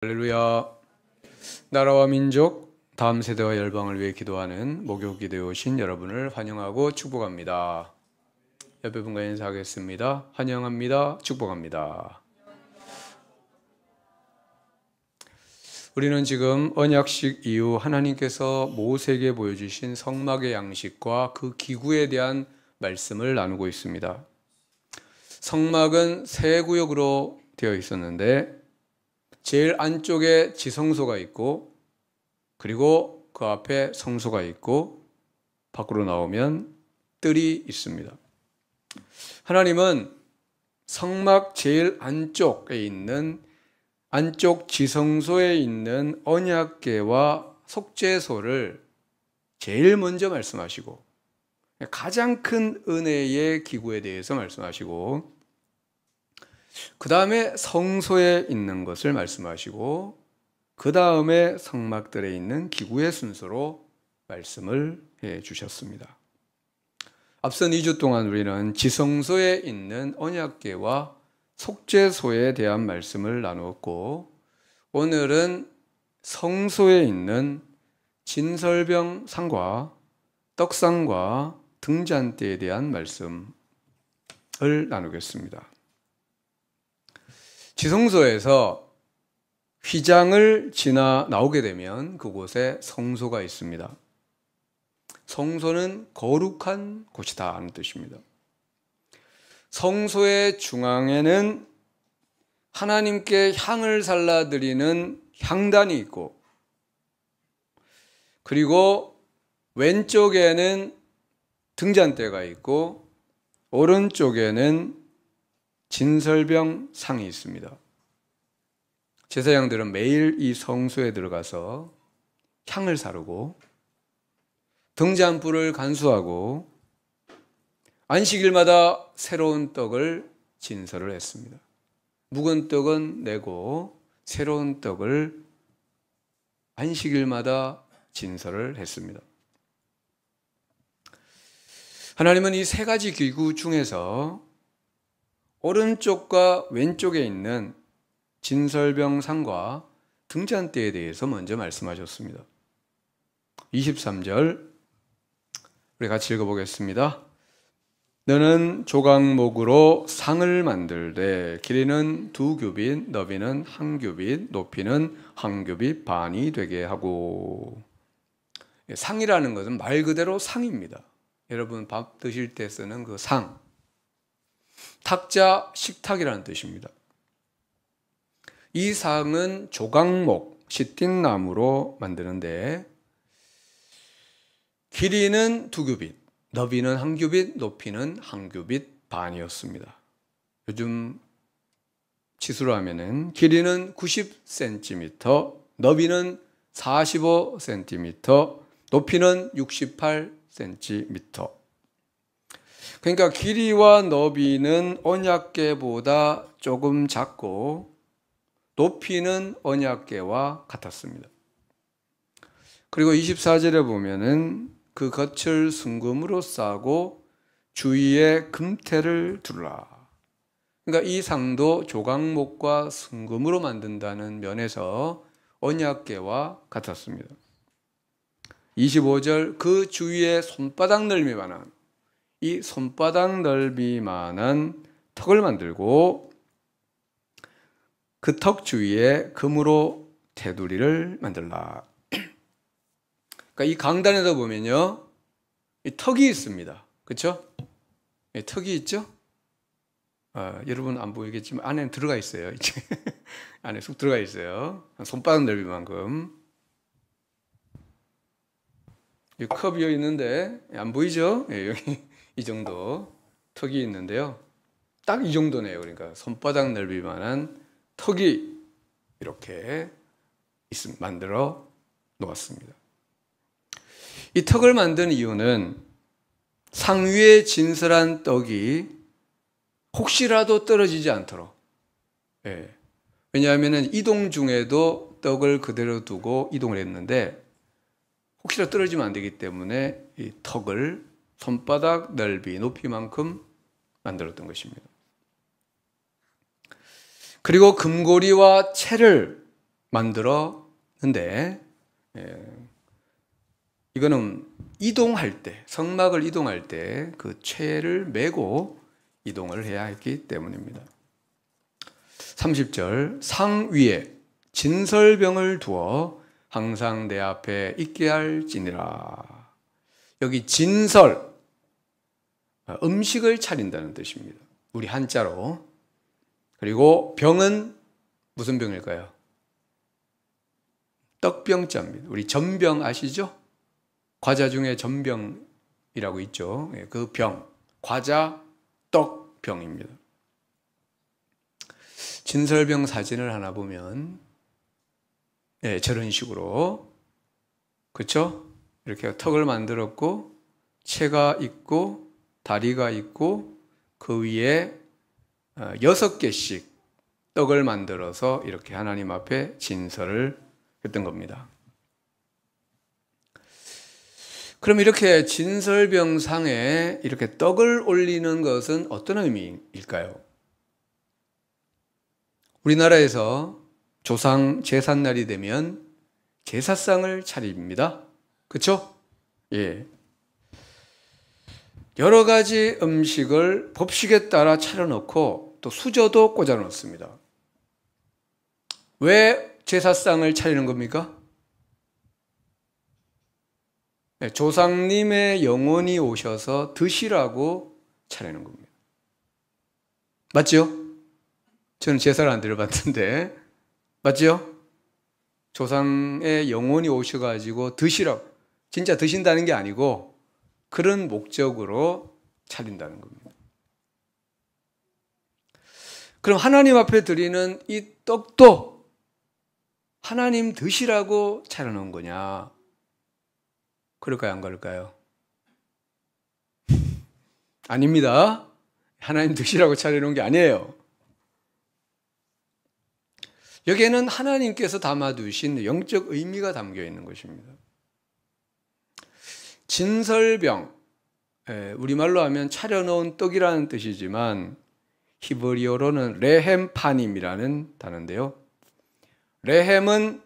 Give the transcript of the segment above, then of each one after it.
할렐루야. 나라와 민족, 다음 세대와 열방을 위해 기도하는 목요기도에 오신 여러분을 환영하고 축복합니다. 옆에 분과 인사하겠습니다. 환영합니다. 축복합니다. 우리는 지금 언약식 이후 하나님께서 모세에게 보여주신 성막의 양식과 그 기구에 대한 말씀을 나누고 있습니다. 성막은 세 구역으로 되어 있었는데 제일 안쪽에 지성소가 있고, 그리고 그 앞에 성소가 있고, 밖으로 나오면 뜰이 있습니다. 하나님은 성막 제일 안쪽에 있는 안쪽 지성소에 있는 언약궤와 속죄소를 제일 먼저 말씀하시고, 가장 큰 은혜의 기구에 대해서 말씀하시고, 그 다음에 성소에 있는 것을 말씀하시고, 그 다음에 성막들에 있는 기구의 순서로 말씀을 해 주셨습니다. 앞선 2주 동안 우리는 지성소에 있는 언약궤와 속죄소에 대한 말씀을 나누었고, 오늘은 성소에 있는 진설병 상과 떡상과 등잔대에 대한 말씀을 나누겠습니다. 지성소에서 휘장을 지나 나오게 되면 그곳에 성소가 있습니다. 성소는 거룩한 곳이다 하는 뜻입니다. 성소의 중앙에는 하나님께 향을 살라드리는 향단이 있고, 그리고 왼쪽에는 등잔대가 있고, 오른쪽에는 진설병 상이 있습니다. 제사장들은 매일 이 성소에 들어가서 향을 사르고 등잔불을 간수하고 안식일마다 새로운 떡을 진설을 했습니다. 묵은 떡은 내고 새로운 떡을 안식일마다 진설을 했습니다. 하나님은 이 세 가지 기구 중에서 오른쪽과 왼쪽에 있는 진설병 상과 등잔대에 대해서 먼저 말씀하셨습니다. 23절 우리 같이 읽어보겠습니다. 너는 조각목으로 상을 만들되 길이는 2규빗, 너비는 1규빗, 높이는 1규빗 반이 되게 하고. 상이라는 것은 말 그대로 상입니다. 여러분 밥 드실 때 쓰는 그 상, 탁자, 식탁이라는 뜻입니다. 이 상은 조각목, 시띵나무로 만드는데 길이는 2규빗, 너비는 1규빗, 높이는 1규빗 반이었습니다. 요즘 치수로 하면은 길이는 90cm, 너비는 45cm, 높이는 68cm. 그러니까 길이와 너비는 언약궤보다 조금 작고 높이는 언약궤와 같았습니다. 그리고 24절에 보면은 그 겉을 순금으로 싸고 주위에 금태를 두르라. 그러니까 이 상도 조각목과 순금으로 만든다는 면에서 언약궤와 같았습니다. 25절 그 주위에 손바닥 넓이만한 이 손바닥 넓이만한 턱을 만들고 그 턱 주위에 금으로 테두리를 만들라. 그러니까 이 강단에서 보면요, 이 턱이 있습니다. 그렇죠? 턱이 있죠? 여러분 안 보이겠지만 안에 들어가 있어요. 이제 안에 쑥 들어가 있어요. 손바닥 넓이만큼. 이 컵 비어 있는데 안 보이죠? 여기 이 정도 턱이 있는데요. 딱 이 정도네요. 그러니까 손바닥 넓이만한 턱이 이렇게 만들어 놓았습니다. 이 턱을 만든 이유는 상 위에 진설한 떡이 혹시라도 떨어지지 않도록. 왜냐하면 이동 중에도 떡을 그대로 두고 이동을 했는데 혹시라도 떨어지면 안 되기 때문에 이 턱을 손바닥 넓이, 높이만큼 만들었던 것입니다. 그리고 금고리와 채를 만들었는데, 이거는 이동할 때, 성막을 이동할 때 그 채를 메고 이동을 해야 했기 때문입니다. 30절, 상 위에 진설병을 두어 항상 내 앞에 있게 할지니라. 여기 진설, 음식을 차린다는 뜻입니다. 우리 한자로. 그리고 병은 무슨 병일까요? 떡병자입니다. 우리 전병 아시죠? 과자 중에 전병이라고 있죠. 그 병, 과자, 떡, 병입니다. 진설병 사진을 하나 보면 저런 식으로, 그렇죠? 이렇게 턱을 만들었고 채가 있고 다리가 있고 그 위에 6개씩 떡을 만들어서 이렇게 하나님 앞에 진설을 했던 겁니다. 그럼 이렇게 진설병상에 이렇게 떡을 올리는 것은 어떤 의미일까요? 우리나라에서 조상 제삿날이 되면 제사상을 차립니다. 그렇죠? 예. 여러 가지 음식을 법식에 따라 차려놓고 또 수저도 꽂아 놓습니다. 왜 제사상을 차리는 겁니까? 조상님의 영혼이 오셔서 드시라고 차리는 겁니다. 맞죠? 저는 제사를 안 드려봤는데, 맞죠? 조상의 영혼이 오셔가지고 드시라고, 진짜 드신다는 게 아니고 그런 목적으로 차린다는 겁니다. 그럼 하나님 앞에 드리는 이 떡도 하나님 드시라고 차려놓은 거냐? 그럴까요? 안 그럴까요? 아닙니다. 하나님 드시라고 차려놓은 게 아니에요. 여기에는 하나님께서 담아두신 영적 의미가 담겨 있는 것입니다. 진설병, 우리말로 하면 차려놓은 떡이라는 뜻이지만 히브리어로는 레헴파님이라는 단어인데요. 레헴은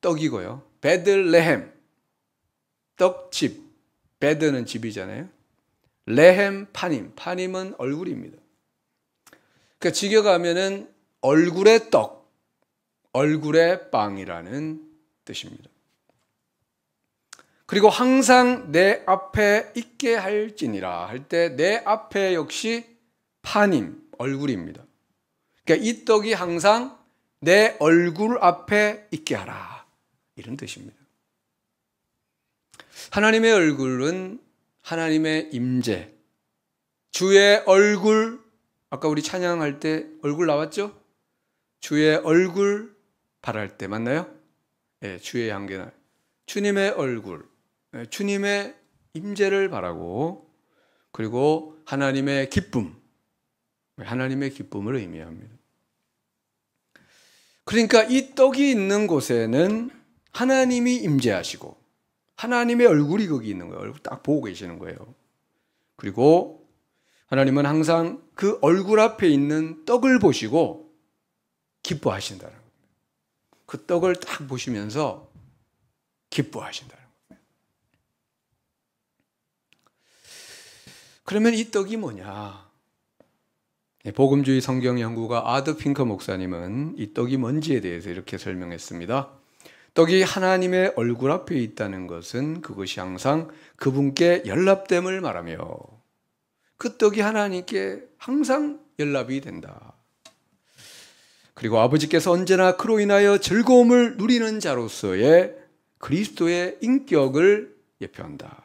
떡이고요. 베들레헴, 떡집, 베드는 집이잖아요. 레헴파님, 파님은 얼굴입니다. 그러니까 직역하면은 얼굴의 떡, 얼굴의 빵이라는 뜻입니다. 그리고 항상 내 앞에 있게 할지니라 할 때 내 앞에 역시 파님, 얼굴입니다. 그러니까 이 떡이 항상 내 얼굴 앞에 있게 하라, 이런 뜻입니다. 하나님의 얼굴은 하나님의 임재, 주의 얼굴, 아까 우리 찬양할 때 얼굴 나왔죠? 주의 얼굴 바랄 때 맞나요? 네, 주의 향기나 주님의 얼굴, 주님의 임재를 바라고, 그리고 하나님의 기쁨, 하나님의 기쁨을 의미합니다. 그러니까 이 떡이 있는 곳에는 하나님이 임재하시고 하나님의 얼굴이 거기 있는 거예요. 얼굴 딱 보고 계시는 거예요. 그리고 하나님은 항상 그 얼굴 앞에 있는 떡을 보시고 기뻐하신다는 겁니다. 그 떡을 딱 보시면서 기뻐하신다는 겁니다. 그러면 이 떡이 뭐냐? 복음주의 성경연구가 아드 핑커 목사님은 이 떡이 뭔지에 대해서 이렇게 설명했습니다. 떡이 하나님의 얼굴 앞에 있다는 것은 그것이 항상 그분께 연락됨을 말하며 그 떡이 하나님께 항상 연락이 된다. 그리고 아버지께서 언제나 그로 인하여 즐거움을 누리는 자로서의 그리스도의 인격을 예표한다.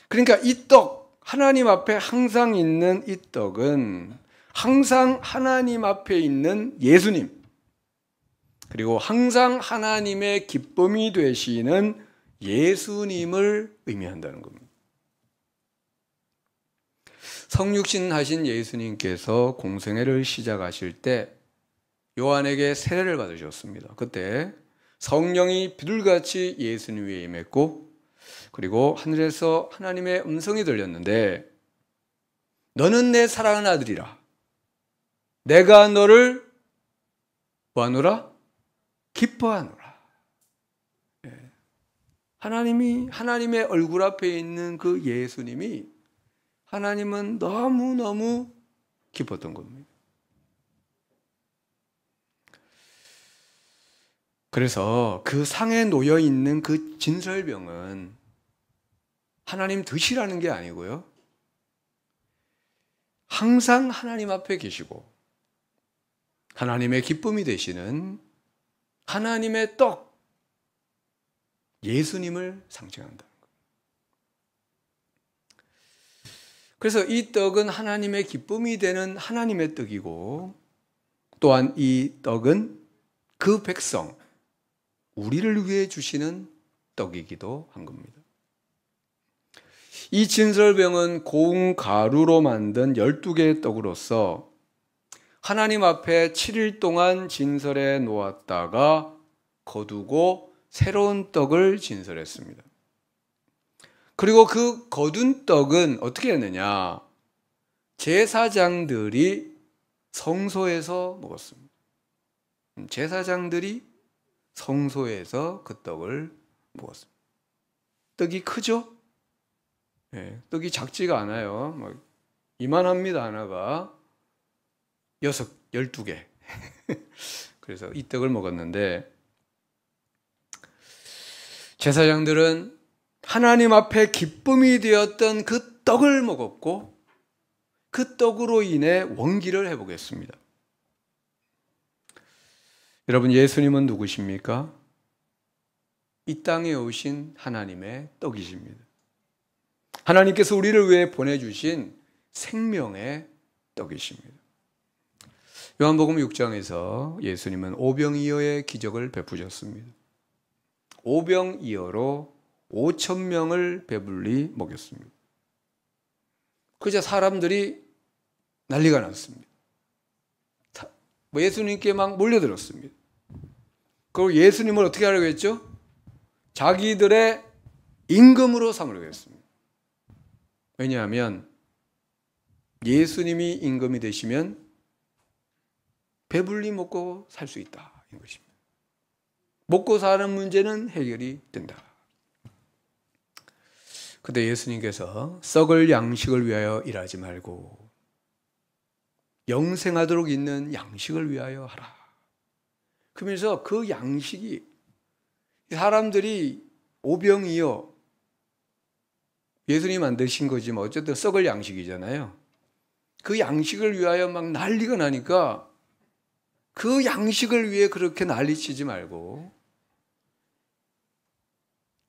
그러니까 이 떡, 하나님 앞에 항상 있는 이 떡은 항상 하나님 앞에 있는 예수님, 그리고 항상 하나님의 기쁨이 되시는 예수님을 의미한다는 겁니다. 성육신 하신 예수님께서 공생애를 시작하실 때 요한에게 세례를 받으셨습니다. 그때 성령이 비둘같이 예수님 위에 임했고, 그리고 하늘에서 하나님의 음성이 들렸는데 너는 내 사랑하는 아들이라, 내가 너를 뭐하노라? 기뻐하노라. 하나님의 얼굴 앞에 있는 그 예수님이 하나님은 너무너무 기뻤던 겁니다. 그래서 그 상에 놓여 있는 그 진설병은 하나님 드시라는 게 아니고요. 항상 하나님 앞에 계시고 하나님의 기쁨이 되시는 하나님의 떡, 예수님을 상징한다는 거예요. 그래서 이 떡은 하나님의 기쁨이 되는 하나님의 떡이고 또한 이 떡은 그 백성, 우리를 위해 주시는 떡이기도 한 겁니다. 이 진설병은 고운 가루로 만든 12개의 떡으로서 하나님 앞에 7일 동안 진설해 놓았다가 거두고 새로운 떡을 진설했습니다. 그리고 그 거둔 떡은 어떻게 했느냐? 제사장들이 성소에서 먹었습니다. 제사장들이 성소에서 그 떡을 먹었습니다. 떡이 크죠? 네, 떡이 작지가 않아요. 이만합니다, 하나가. 12개. 그래서 이 떡을 먹었는데, 제사장들은 하나님 앞에 기쁨이 되었던 그 떡을 먹었고, 그 떡으로 인해 원기를 회복했습니다. 여러분, 예수님은 누구십니까? 이 땅에 오신 하나님의 떡이십니다. 하나님께서 우리를 위해 보내주신 생명의 떡이십니다. 요한복음 6장에서 예수님은 오병이어의 기적을 베푸셨습니다. 오병이어로 5,000명을 배불리 먹였습니다. 그저 사람들이 난리가 났습니다. 예수님께 막 몰려들었습니다. 그리고 예수님을 어떻게 하려고 했죠? 자기들의 임금으로 삼으려고 했습니다. 왜냐하면 예수님이 임금이 되시면 배불리 먹고 살 수 있다, 이 것입니다. 먹고 사는 문제는 해결이 된다. 그때 예수님께서 썩을 양식을 위하여 일하지 말고 영생하도록 있는 양식을 위하여 하라. 그러면서 그 양식이 사람들이 오병이어 예수님 만드신 거지만 어쨌든 썩을 양식이잖아요. 그 양식을 위하여 막 난리가 나니까 그 양식을 위해 그렇게 난리치지 말고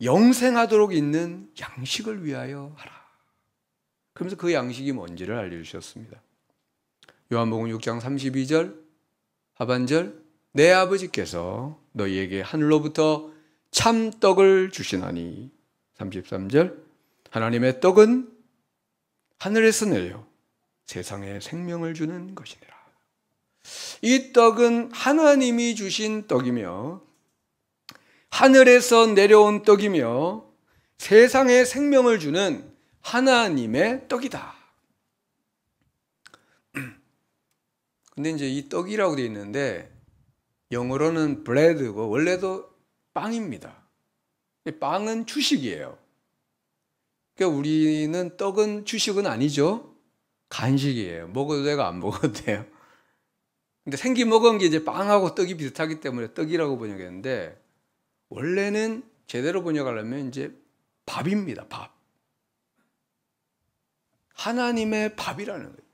영생하도록 있는 양식을 위하여 하라. 그러면서 그 양식이 뭔지를 알려주셨습니다. 요한복음 6장 32절 하반절, 내 아버지께서 너희에게 하늘로부터 참떡을 주시나니, 33절, 하나님의 떡은 하늘에서 내려 세상에 생명을 주는 것이니라. 이 떡은 하나님이 주신 떡이며 하늘에서 내려온 떡이며 세상에 생명을 주는 하나님의 떡이다. 근데 이제 이 떡이라고 되어 있는데 영어로는 bread고 원래도 빵입니다. 빵은 주식이에요. 그러니까 우리는 떡은 주식은 아니죠. 간식이에요. 먹어도 되고 안 먹어도 돼요. 근데 생기 먹은 게 이제 빵하고 떡이 비슷하기 때문에 떡이라고 번역했는데 원래는 제대로 번역하려면 이제 밥입니다. 밥. 하나님의 밥이라는 거예요.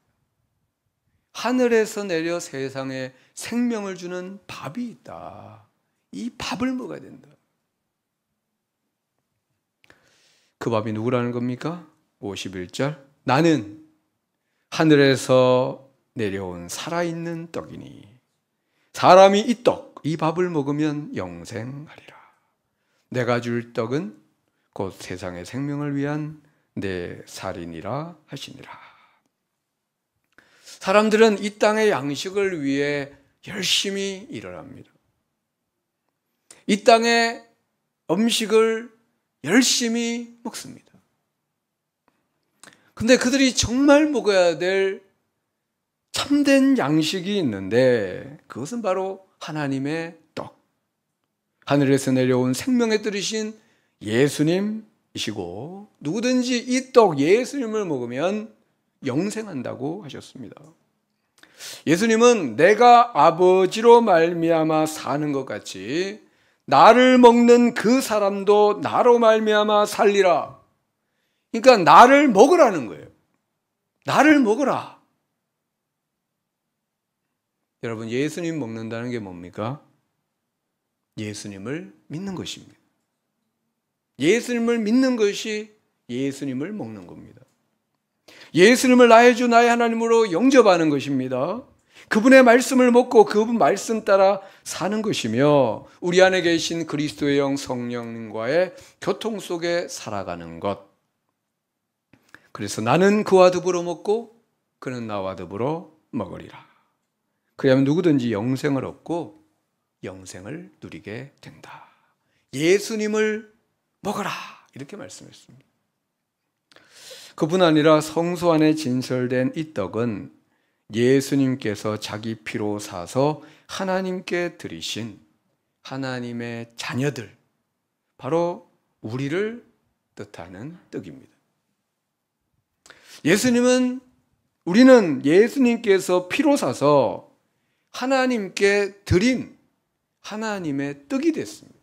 하늘에서 내려 세상에 생명을 주는 밥이 있다. 이 밥을 먹어야 된다. 그 밥이 누구라는 겁니까? 51절. 나는 하늘에서 내려온 살아있는 떡이니 사람이 이 떡, 이 밥을 먹으면 영생하리라. 내가 줄 떡은 곧 세상의 생명을 위한 내 살이니라 하시니라. 사람들은 이 땅의 양식을 위해 열심히 일을 합니다. 이 땅의 음식을 열심히 먹습니다. 근데 그들이 정말 먹어야 될 참된 양식이 있는데 그것은 바로 하나님의 떡, 하늘에서 내려온 생명의 들이신 예수님이시고 누구든지 이 떡 예수님을 먹으면 영생한다고 하셨습니다. 예수님은 내가 아버지로 말미암아 사는 것 같이 나를 먹는 그 사람도 나로 말미암아 살리라. 그러니까 나를 먹으라는 거예요. 나를 먹으라. 여러분, 예수님 먹는다는 게 뭡니까? 예수님을 믿는 것입니다. 예수님을 믿는 것이 예수님을 먹는 겁니다. 예수님을 나의 주 나의 하나님으로 영접하는 것입니다. 그분의 말씀을 먹고 그분 말씀 따라 사는 것이며 우리 안에 계신 그리스도의 영 성령님과의 교통 속에 살아가는 것. 그래서 나는 그와 더불어 먹고 그는 나와 더불어 먹으리라. 그러면 누구든지 영생을 얻고 영생을 누리게 된다. 예수님을 먹어라 이렇게 말씀했습니다. 그뿐 아니라 성소 안에 진설된 이 떡은 예수님께서 자기 피로 사서 하나님께 드리신 하나님의 자녀들, 바로 우리를 뜻하는 떡입니다. 우리는 예수님께서 피로 사서 하나님께 드린 하나님의 떡이 됐습니다.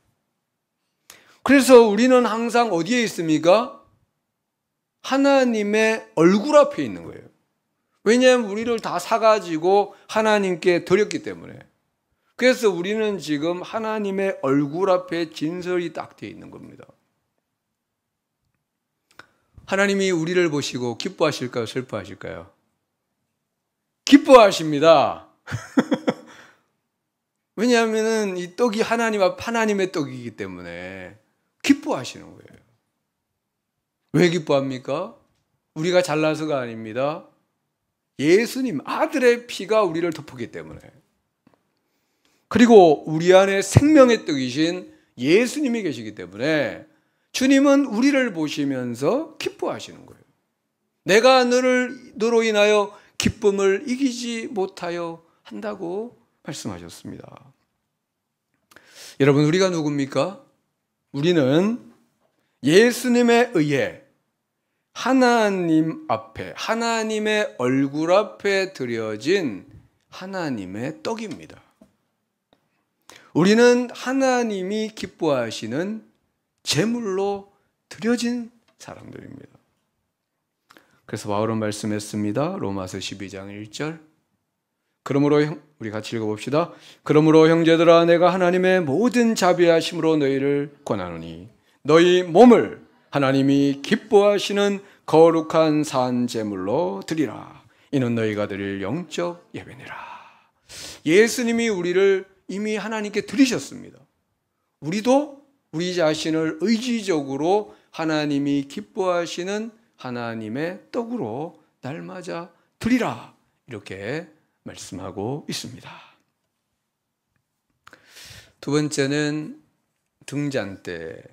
그래서 우리는 항상 어디에 있습니까? 하나님의 얼굴 앞에 있는 거예요. 왜냐하면 우리를 다 사가지고 하나님께 드렸기 때문에. 그래서 우리는 지금 하나님의 얼굴 앞에 진설이 딱 되어 있는 겁니다. 하나님이 우리를 보시고 기뻐하실까요? 슬퍼하실까요? 기뻐하십니다. 왜냐하면 이 떡이 하나님의 떡이기 때문에 기뻐하시는 거예요. 왜 기뻐합니까? 우리가 잘나서가 아닙니다. 예수님 아들의 피가 우리를 덮었기 때문에. 그리고 우리 안에 생명의 떡이신 예수님이 계시기 때문에 주님은 우리를 보시면서 기뻐하시는 거예요. 내가 너로 인하여 기쁨을 이기지 못하여 한다고 말씀하셨습니다. 여러분, 우리가 누굽니까? 우리는 예수님에 의해 하나님 앞에, 하나님의 얼굴 앞에 드려진 하나님의 떡입니다. 우리는 하나님이 기뻐하시는 제물로 드려진 사람들입니다. 그래서 바울은 말씀했습니다. 로마서 12장 1절. 그러므로 우리 같이 읽어봅시다. 그러므로 형제들아, 내가 하나님의 모든 자비하심으로 너희를 권하노니 너희 몸을 하나님이 기뻐하시는 거룩한 산 제물로 드리라. 이는 너희가 드릴 영적 예배니라. 예수님이 우리를 이미 하나님께 드리셨습니다. 우리도 우리 자신을 의지적으로 하나님이 기뻐하시는 하나님의 떡으로 날마다 드리라. 이렇게 말씀하고 있습니다. 두 번째는 등잔대입니다.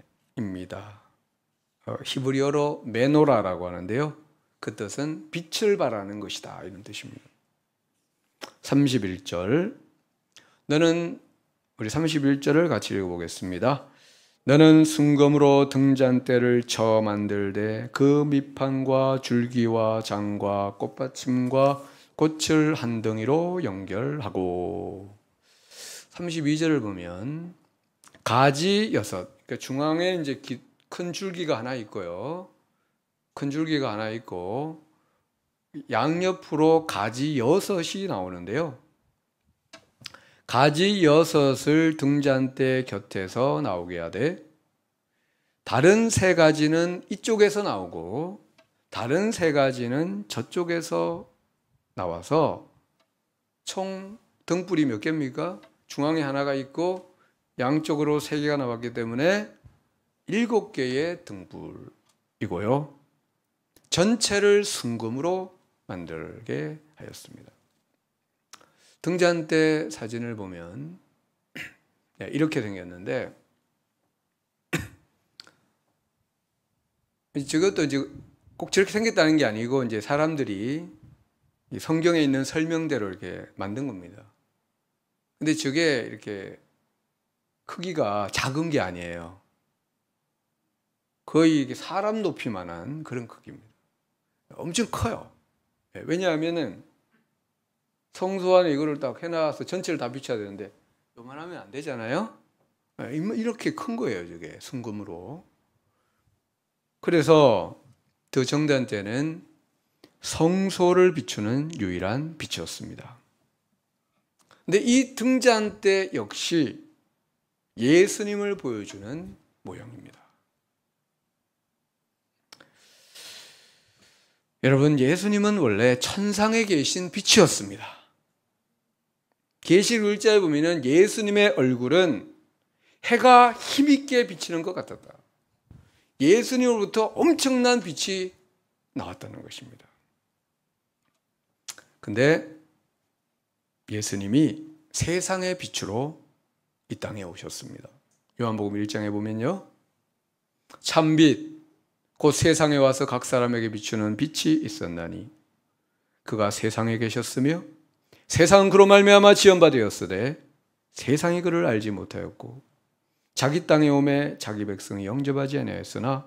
히브리어로 메노라라고 하는데요. 그 뜻은 빛을 발하는 것이다, 이런 뜻입니다. 31절. 우리 31절을 같이 읽어보겠습니다. 너는 순금으로 등잔대를 쳐 만들되 그 밑판과 줄기와 장과 꽃받침과 꽃을 한 덩이로 연결하고. 32절을 보면 가지 6, 그러니까 중앙에 이제 큰 줄기가 하나 있고요. 큰 줄기가 하나 있고 양옆으로 가지 6이 나오는데요. 가지 6을 등잔대 곁에서 나오게 하되 다른 3가지는 이쪽에서 나오고 다른 3가지는 저쪽에서 나와서 총 등불이 몇 개입니까? 중앙에 하나가 있고 양쪽으로 3개가 나왔기 때문에 7개의 등불이고요. 전체를 순금으로 만들게 하였습니다. 등잔대 사진을 보면 이렇게 생겼는데, 저것도 이제 꼭 저렇게 생겼다는 게 아니고 이제 사람들이 성경에 있는 설명대로 이렇게 만든 겁니다. 근데 저게 이렇게 크기가 작은 게 아니에요. 거의 사람 높이만한 그런 크기입니다. 엄청 커요. 왜냐하면은 성소 안에 이거를 딱 해놔서 전체를 다 비춰야 되는데 요만하면 안 되잖아요. 이렇게 큰 거예요, 저게 순금으로. 그래서 더 정대한 때는 성소를 비추는 유일한 빛이었습니다. 근데 이 등잔대 역시 예수님을 보여주는 모형입니다. 여러분, 예수님은 원래 천상에 계신 빛이었습니다. 계시록 1장에 보면은 예수님의 얼굴은 해가 힘있게 비치는 것 같았다. 예수님으로부터 엄청난 빛이 나왔다는 것입니다. 근데 예수님이 세상의 빛으로 이 땅에 오셨습니다. 요한복음 1장에 보면요, 참빛 곧 세상에 와서 각 사람에게 비추는 빛이 있었나니 그가 세상에 계셨으며 세상은 그로 말미암아 지은 바 되었으되 세상이 그를 알지 못하였고 자기 땅에 오매 자기 백성이 영접하지 아니하였으나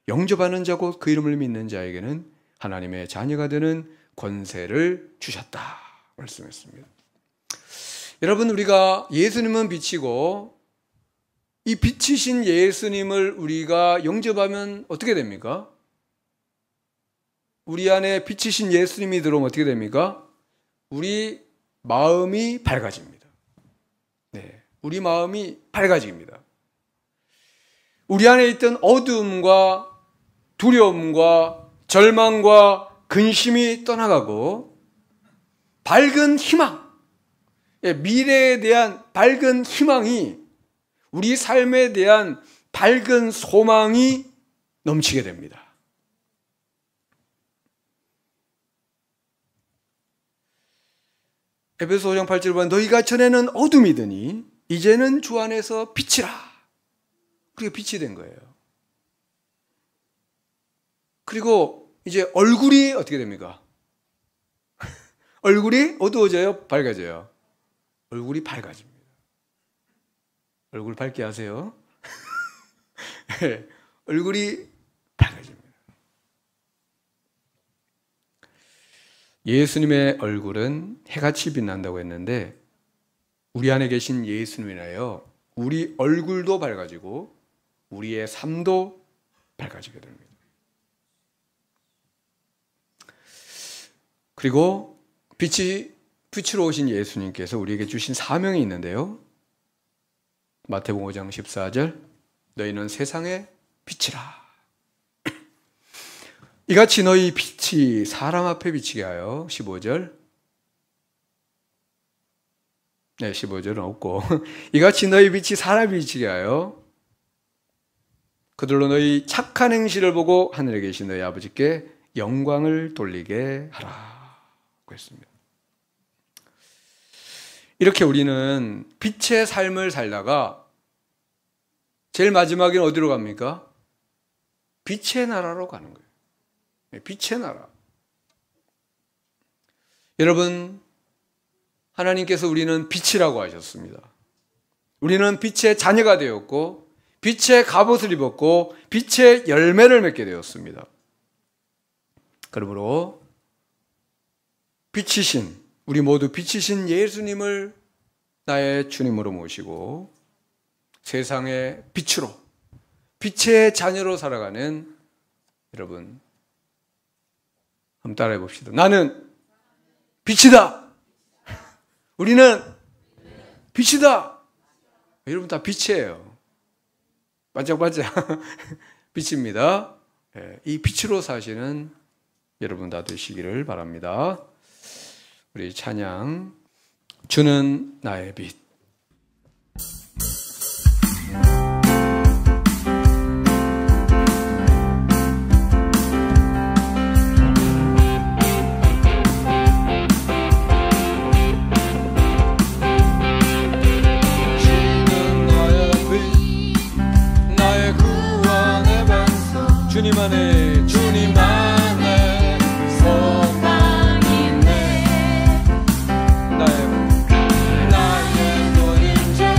영접하는 자 곧 그 이름을 믿는 자에게는 하나님의 자녀가 되는 권세를 주셨다 말씀했습니다. 여러분, 우리가 예수님은 빛이고 이 빛이신 예수님을 우리가 영접하면 어떻게 됩니까? 우리 안에 빛이신 예수님이 들어오면 어떻게 됩니까? 우리 마음이 밝아집니다. 네, 우리 마음이 밝아집니다. 우리 안에 있던 어두움과 두려움과 절망과 근심이 떠나가고 밝은 희망, 미래에 대한 밝은 희망이, 우리 삶에 대한 밝은 소망이 넘치게 됩니다. 에베소 5장 8절 보면 너희가 전에는 어둠이더니 이제는 주 안에서 빛이라. 그게 빛이 된 거예요. 그리고 이제 얼굴이 어떻게 됩니까? 얼굴이 어두워져요? 밝아져요? 얼굴이 밝아집니다. 얼굴 밝게 하세요. 얼굴이 밝아집니다. 예수님의 얼굴은 해같이 빛난다고 했는데 우리 안에 계신 예수님이라요, 우리 얼굴도 밝아지고 우리의 삶도 밝아지게 됩니다. 그리고 빛으로 오신 예수님께서 우리에게 주신 사명이 있는데요, 마태복음 5장 14절 너희는 세상의 빛이라. 이같이 너희 빛이 사람 앞에 비치게 하여 15절, 네, 15절은 없고 이같이 너희 빛이 사람 앞에 비치게 하여 그들로 너희 착한 행실을 보고 하늘에 계신 너희 아버지께 영광을 돌리게 하라고 했습니다. 이렇게 우리는 빛의 삶을 살다가 제일 마지막에는 어디로 갑니까? 빛의 나라로 가는 거예요. 빛의 나라. 여러분, 하나님께서 우리는 빛이라고 하셨습니다. 우리는 빛의 자녀가 되었고 빛의 갑옷을 입었고 빛의 열매를 맺게 되었습니다. 그러므로 빛이신, 우리 모두 빛이신 예수님을 나의 주님으로 모시고 세상의 빛으로, 빛의 자녀로 살아가는 여러분, 한번 따라해 봅시다. 나는 빛이다. 우리는 빛이다. 여러분 다 빛이에요. 반짝반짝 빛입니다. 이 빛으로 사시는 여러분 다 되시기를 바랍니다. 우리 찬양, 주는 나의 빛. 주님 안에, 주님 안에 소망이 있네. 나의 본인자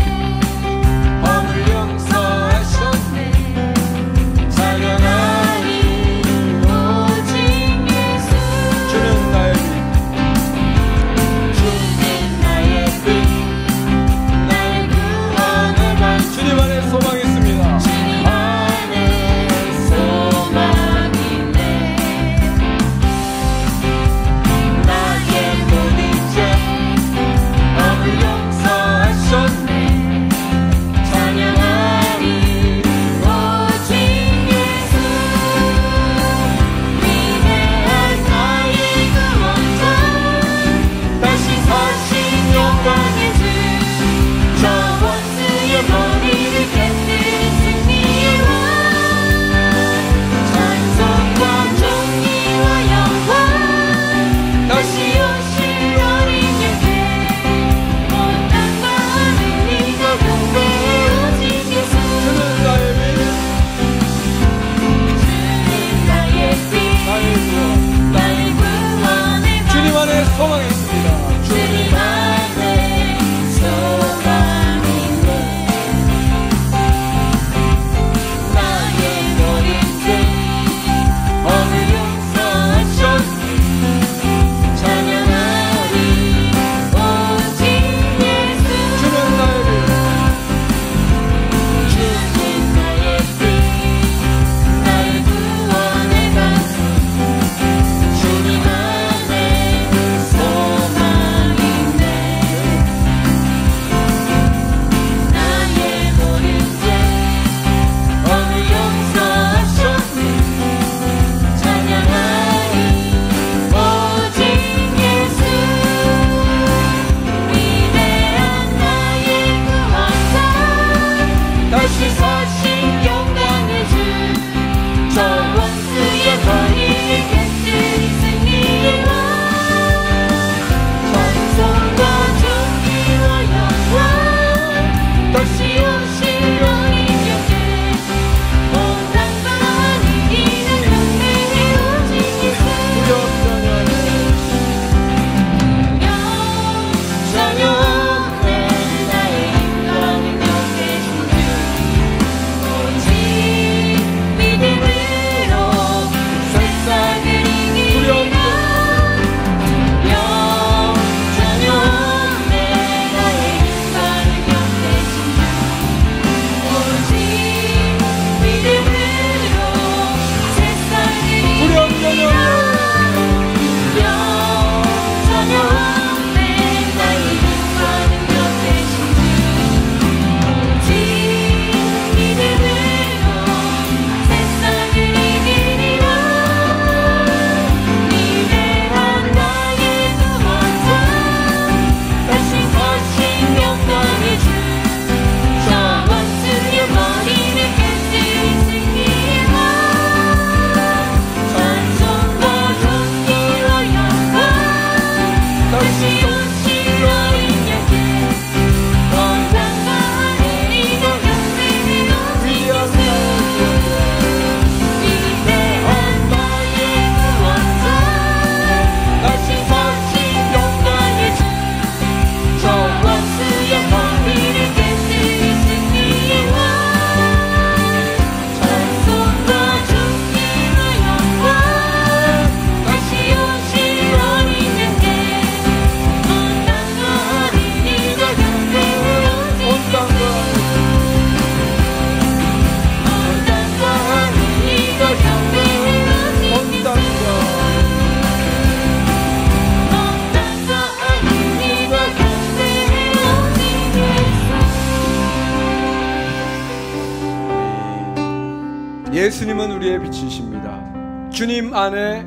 예수님은 우리의 빛이십니다. 주님 안에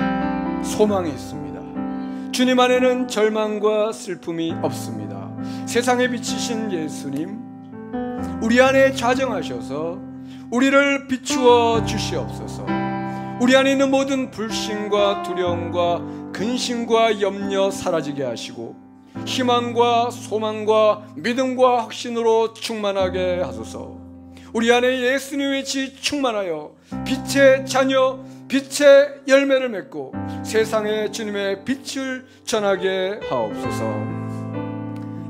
소망이 있습니다. 주님 안에는 절망과 슬픔이 없습니다. 세상에 비치신 예수님, 우리 안에 좌정하셔서 우리를 비추어 주시옵소서. 우리 안에 있는 모든 불신과 두려움과 근심과 염려 사라지게 하시고 희망과 소망과 믿음과 확신으로 충만하게 하소서. 우리 안에 예수님의 빛이 충만하여 빛의 자녀, 빛의 열매를 맺고 세상에 주님의 빛을 전하게 하옵소서.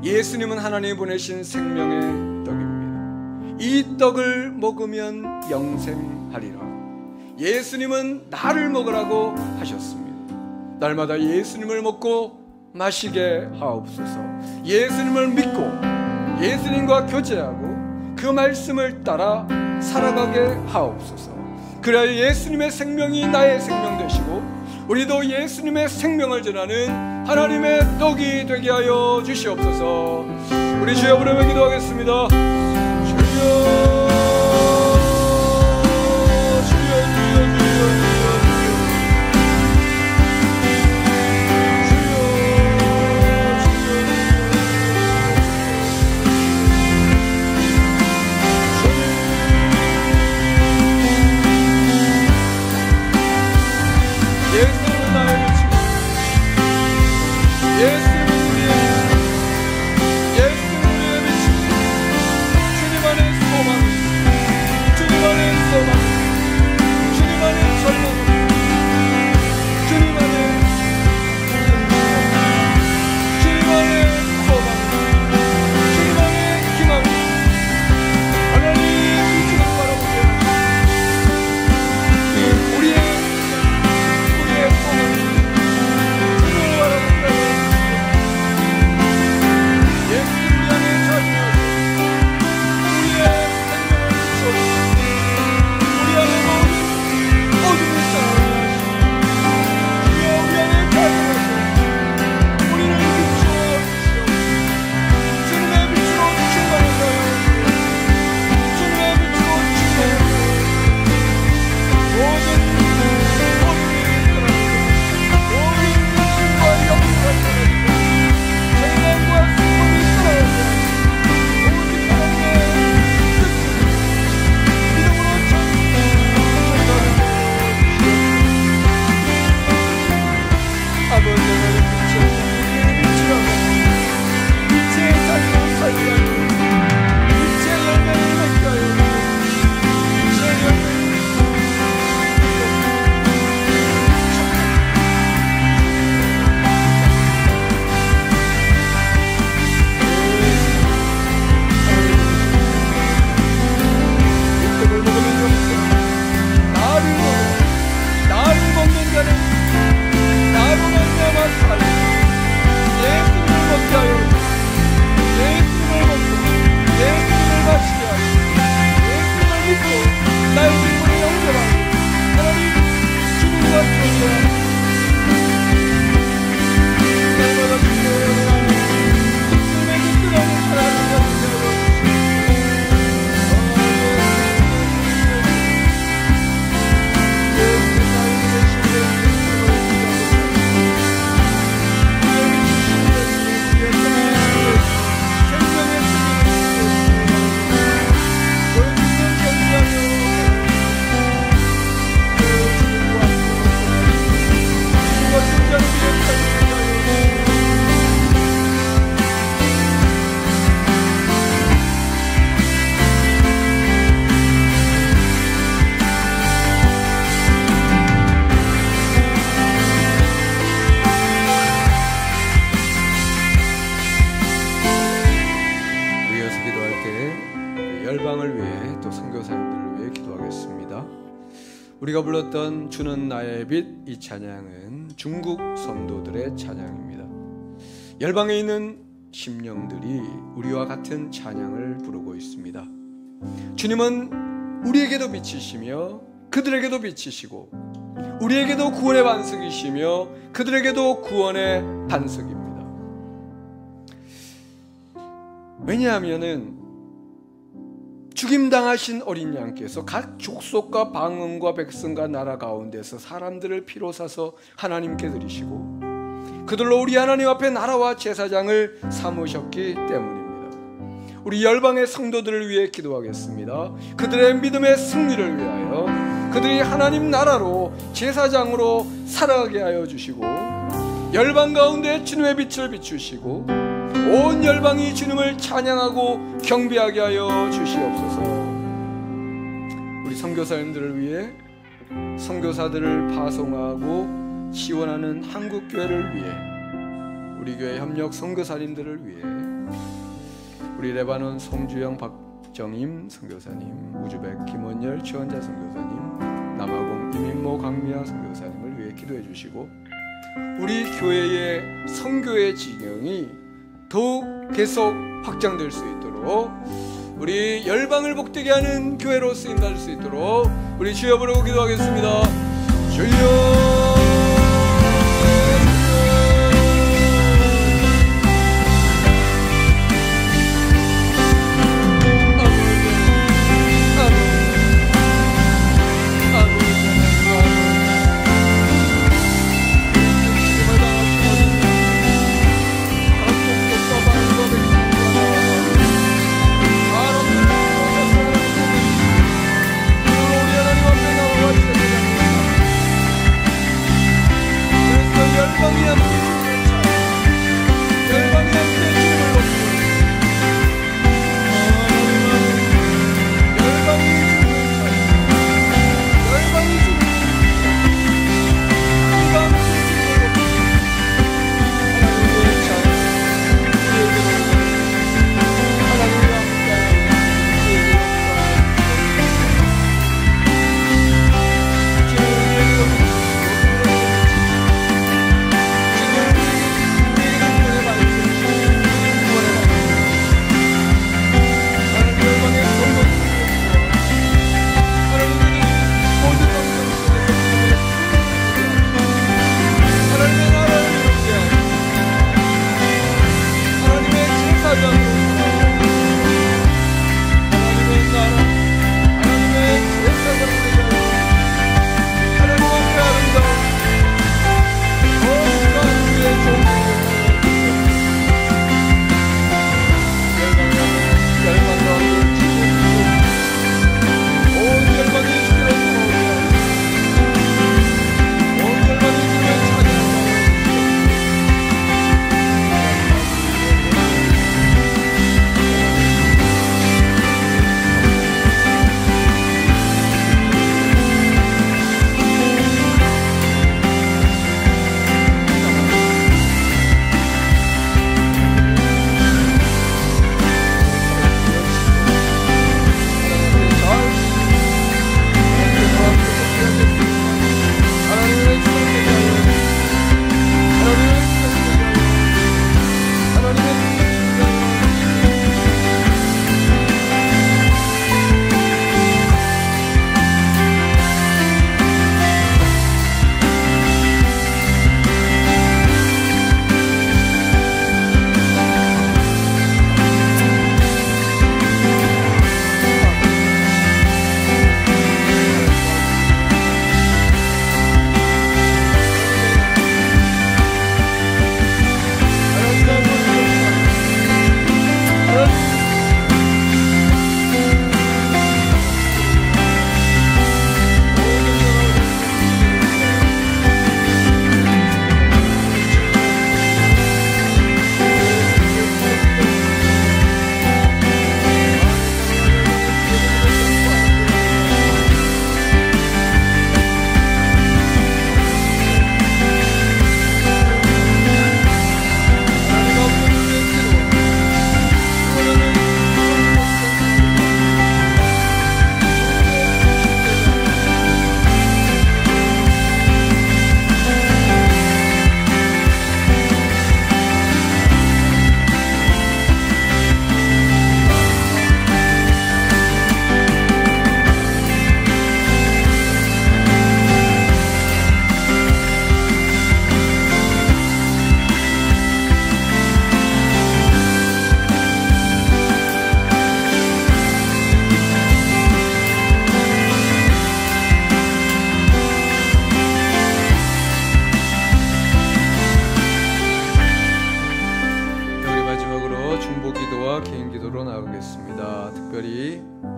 예수님은 하나님이 보내신 생명의 떡입니다. 이 떡을 먹으면 영생하리라. 예수님은 나를 먹으라고 하셨습니다. 날마다 예수님을 먹고 마시게 하옵소서. 예수님을 믿고 예수님과 교제하고 그 말씀을 따라 살아가게 하옵소서. 그래야 예수님의 생명이 나의 생명 되시고 우리도 예수님의 생명을 전하는 하나님의 떡이 되게 하여 주시옵소서. 우리 주여 부르며 기도하겠습니다. 주여 우리가 불렀던 주는 나의 빛, 이 찬양은 중국 성도들의 찬양입니다. 열방에 있는 심령들이 우리와 같은 찬양을 부르고 있습니다. 주님은 우리에게도 빛이시며 그들에게도 빛이시고 우리에게도 구원의 반석이시며 그들에게도 구원의 반석입니다. 왜냐하면은 죽임당하신 어린 양께서 각 족속과 방언과 백성과 나라 가운데서 사람들을 피로 사서 하나님께 드리시고 그들로 우리 하나님 앞에 나라와 제사장을 삼으셨기 때문입니다. 우리 열방의 성도들을 위해 기도하겠습니다. 그들의 믿음의 승리를 위하여 그들이 하나님 나라로 제사장으로 살아가게 하여 주시고 열방 가운데 주님의 빛을 비추시고 온 열방이 주님을 찬양하고 경배하게 하여 주시옵소서. 우리 선교사님들을 위해 선교사들을 파송하고 지원하는 한국교회를 위해 우리 교회 협력 선교사님들을 위해 우리 레바논 송주영 박정임 선교사님, 우즈벡 김원열 지원자 선교사님, 남아공 이민모 강미아 선교사님을 위해 기도해 주시고 우리 교회의 선교의 진영이 더욱 계속 확장될 수 있도록 우리 열방을 복되게 하는 교회로 쓰임받을 수 있도록 우리 주여 부르고 기도하겠습니다. 주여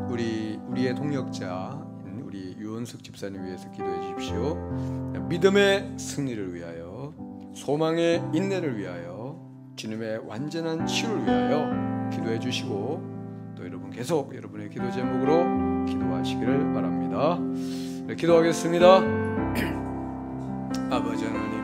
우리의 동역자인 우리 유원석 집사님 위해서 기도해 주십시오. 믿음의 승리를 위하여, 소망의 인내를 위하여, 주님의 완전한 치유를 위하여 기도해 주시고, 또 여러분 계속 여러분의 기도 제목으로 기도하시기를 바랍니다. 네, 기도하겠습니다. 아버지 하나님,